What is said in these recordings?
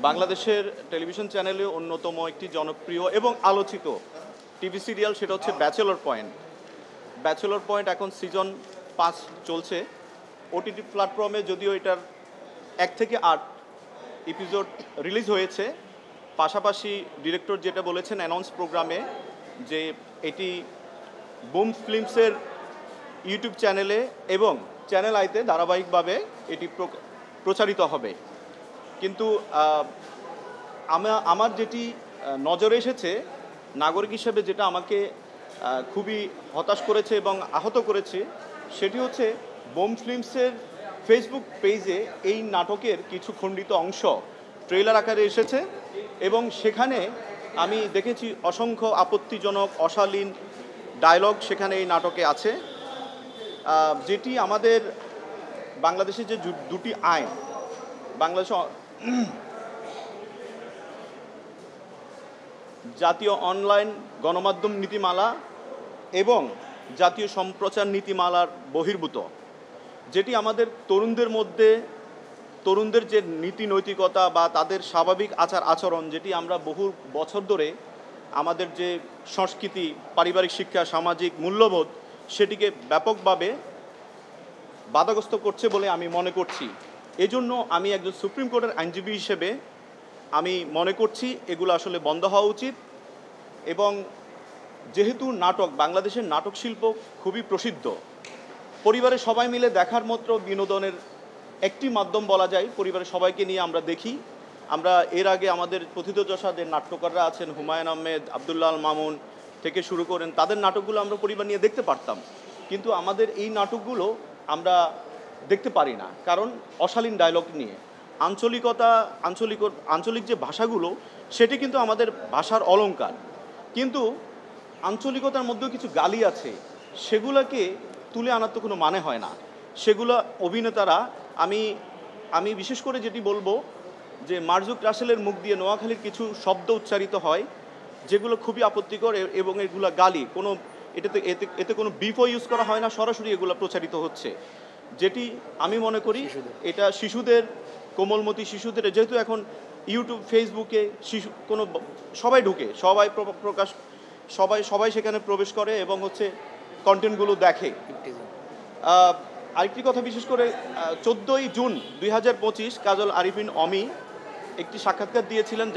বাংলাদেশের টেলিভিশন চ্যানেলে অন্যতম একটি জনপ্রিয় এবং আলোচিত টিভি সিরিয়াল, সেটা হচ্ছে ব্যাচেলর পয়েন্ট। ব্যাচেলর পয়েন্ট এখন সিজন 5 চলছে ওটিটি প্ল্যাটফর্মে। যদিও এটার 1 থেকে 8 এপিসোড রিলিজ হয়েছে, পাশাপাশি ডিরেক্টর যেটা বলেছেন অ্যানাউন্স প্রোগ্রামে যে এটি বুম ফিল্মসের ইউটিউব চ্যানেলে এবং চ্যানেল আইতে ধারাবাহিকভাবে এটি প্রচারিত হবে। কিন্তু আমার যেটি নজরে এসেছে নাগরিক হিসেবে, যেটা আমাকে খুবই হতাশ করেছে এবং আহত করেছে, সেটি হচ্ছে বোম ফিল্মসের ফেসবুক পেজে এই নাটকের কিছু খণ্ডিত অংশ ট্রেলার আকারে এসেছে এবং সেখানে আমি দেখেছি অসংখ্য আপত্তিজনক অশালীন ডায়লগ সেখানে এই নাটকে আছে, যেটি আমাদের বাংলাদেশের যে দুটি আইন, বাংলাদেশ জাতীয় অনলাইন গণমাধ্যম নীতিমালা এবং জাতীয় সম্প্রচার নীতিমালার বহির্ভূত, যেটি আমাদের তরুণদের মধ্যে তরুণদের যে নীতি নৈতিকতা বা তাদের স্বাভাবিক আচার আচরণ, যেটি আমরা বহু বছর ধরে আমাদের যে সংস্কৃতি, পারিবারিক শিক্ষা, সামাজিক মূল্যবোধ, সেটিকে ব্যাপকভাবে বাধাগ্রস্ত করছে বলে আমি মনে করছি। এজন্য আমি একজন সুপ্রিম কোর্টের আইনজীবী হিসেবে আমি মনে করছি এগুলো আসলে বন্ধ হওয়া উচিত। এবং যেহেতু নাটক, বাংলাদেশের নাটক শিল্প খুবই প্রসিদ্ধ, পরিবারের সবাই মিলে দেখার মতো বিনোদনের একটি মাধ্যম বলা যায়। পরিবারের সবাইকে নিয়ে আমরা দেখি। আমরা এর আগে আমাদের প্রথিতযশা যে নাট্যকাররা আছেন, হুমায়ুন আহমেদ, আবদুল্লাহ আল মামুন থেকে শুরু করেন, তাদের নাটকগুলো আমরা পরিবার নিয়ে দেখতে পারতাম। কিন্তু আমাদের এই নাটকগুলো আমরা দেখতে পারি না, কারণ অশালীন ডায়লগ নিয়ে আঞ্চলিকতা, আঞ্চলিক যে ভাষাগুলো, সেটি কিন্তু আমাদের ভাষার অলংকার, কিন্তু আঞ্চলিকতার মধ্যেও কিছু গালি আছে, সেগুলোকে তুলে আনার তো কোনো মানে হয় না। সেগুলো অভিনেতারা, আমি বিশেষ করে যেটি বলবো যে মারজুক রাসেলের মুখ দিয়ে নোয়াখালীর কিছু শব্দ উচ্চারিত হয় যেগুলো খুবই আপত্তিকর এবং এগুলো গালি, কোনো এতে কোনো বিফও ইউজ করা হয় না, সরাসরি এগুলো প্রচারিত হচ্ছে, যেটি আমি মনে করি এটা শিশুদের, কোমলমতি শিশুদের, যেহেতু এখন ইউটিউব, ফেসবুকে শিশু কোনো সবাই ঢুকে, সবাই সেখানে প্রবেশ করে এবং হচ্ছে কন্টেন্টগুলো দেখে। আরেকটি কথা, বিশেষ করে 14ই জুন 2025 কাজল আরিফিন অমি একটি সাক্ষাৎকার দিয়েছিলেন,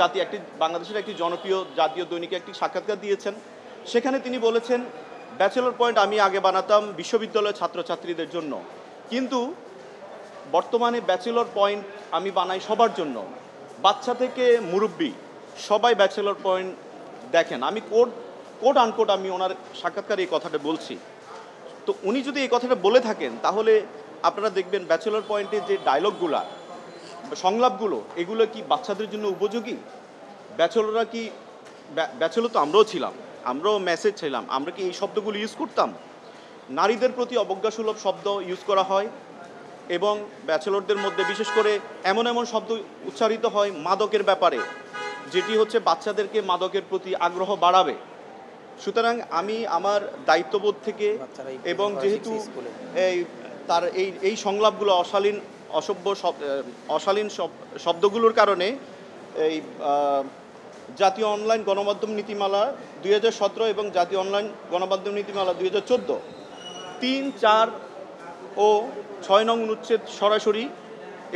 বাংলাদেশের একটি জনপ্রিয় জাতীয় দৈনিকে একটি সাক্ষাৎকার দিয়েছেন। সেখানে তিনি বলেছেন, ব্যাচেলর পয়েন্ট আমি আগে বানাতাম বিশ্ববিদ্যালয়ের ছাত্রছাত্রীদের জন্য, কিন্তু বর্তমানে ব্যাচেলর পয়েন্ট আমি বানাই সবার জন্য, বাচ্চা থেকে মুরব্বি সবাই ব্যাচেলর পয়েন্ট দেখেন। আমি কোট আনকোট আমি ওনার সাক্ষাৎকারে এই কথাটা বলছি। তো উনি যদি এই কথাটা বলে থাকেন, তাহলে আপনারা দেখবেন ব্যাচেলর পয়েন্টের যে ডায়লগগুলা, সংলাপগুলো, এগুলো কি বাচ্চাদের জন্য উপযোগী? ব্যাচেলর তো আমরাও ছিলাম, আমরাও মেসেজ ছিলাম, আমরা কি এই শব্দগুলো ইউজ করতাম? নারীদের প্রতি অবজ্ঞাসুলভ শব্দ ইউজ করা হয় এবং ব্যাচেলরদের মধ্যে বিশেষ করে এমন শব্দ উচ্চারিত হয় মাদকের ব্যাপারে, যেটি হচ্ছে বাচ্চাদেরকে মাদকের প্রতি আগ্রহ বাড়াবে। সুতরাং আমি আমার দায়িত্ববোধ থেকে, এবং যেহেতু এই সংলাপগুলো অশালীন শব্দগুলোর কারণে এই জাতীয় অনলাইন গণমাধ্যম নীতিমালা 2017 এবং জাতীয় অনলাইন গণমাধ্যম নীতিমালা 2014 3, 4 ও 6 নং অনুচ্ছেদ সরাসরি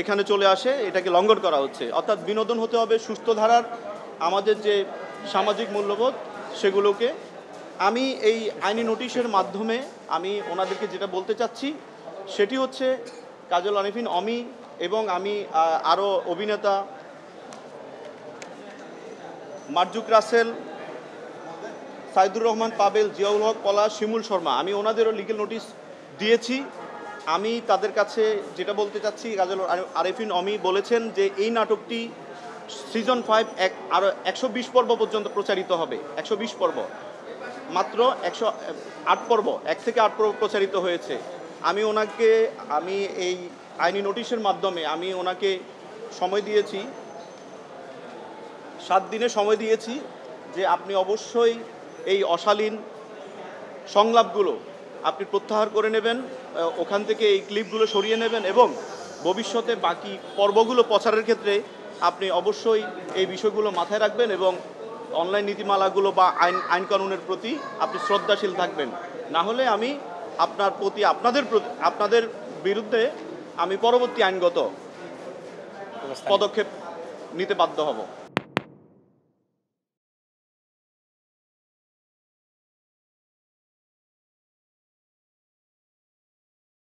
এখানে চলে আসে, এটাকে লঙ্ঘন করা হচ্ছে। অর্থাৎ বিনোদন হতে হবে সুস্থ ধারার, আমাদের যে সামাজিক মূল্যবোধ সেগুলোকে। আমি এই আইনি নোটিশের মাধ্যমে আমি ওনাদেরকে যেটা বলতে চাচ্ছি সেটি হচ্ছে, কাজল আরিফিন অমি এবং আমি আরও অভিনেতা মারজুক রাসেল, সাইদুর রহমান পাবেল, জিয়াউল হক পলাশ, শিমুল শর্মা, আমি ওনাদেরও লিগ্যাল নোটিশ দিয়েছি। আমি তাদের কাছে যেটা বলতে চাচ্ছি, কাজল আরিফিন অমি বলেছেন যে এই নাটকটি সিজন 5 আরও 120 পর্ব পর্যন্ত প্রচারিত হবে। 120 পর্ব, মাত্র 108 পর্ব, 1 থেকে 8 পর্ব প্রচারিত হয়েছে। আমি এই আইনি নোটিশের মাধ্যমে আমি ওনাকে সময় দিয়েছি, 7 দিনের সময় দিয়েছি, যে আপনি অবশ্যই এই অশালীন সংলাপগুলো আপনি প্রত্যাহার করে নেবেন, ওখান থেকে এই ক্লিপগুলো সরিয়ে নেবেন এবং ভবিষ্যতে বাকি পর্বগুলো প্রচারের ক্ষেত্রে আপনি অবশ্যই এই বিষয়গুলো মাথায় রাখবেন এবং অনলাইন নীতিমালাগুলো বা আইন কানুনের প্রতি আপনি শ্রদ্ধাশীল থাকবেন। না হলে আমি আপনাদের বিরুদ্ধে আমি পরবর্তী আইনগত পদক্ষেপ নিতে বাধ্য হব।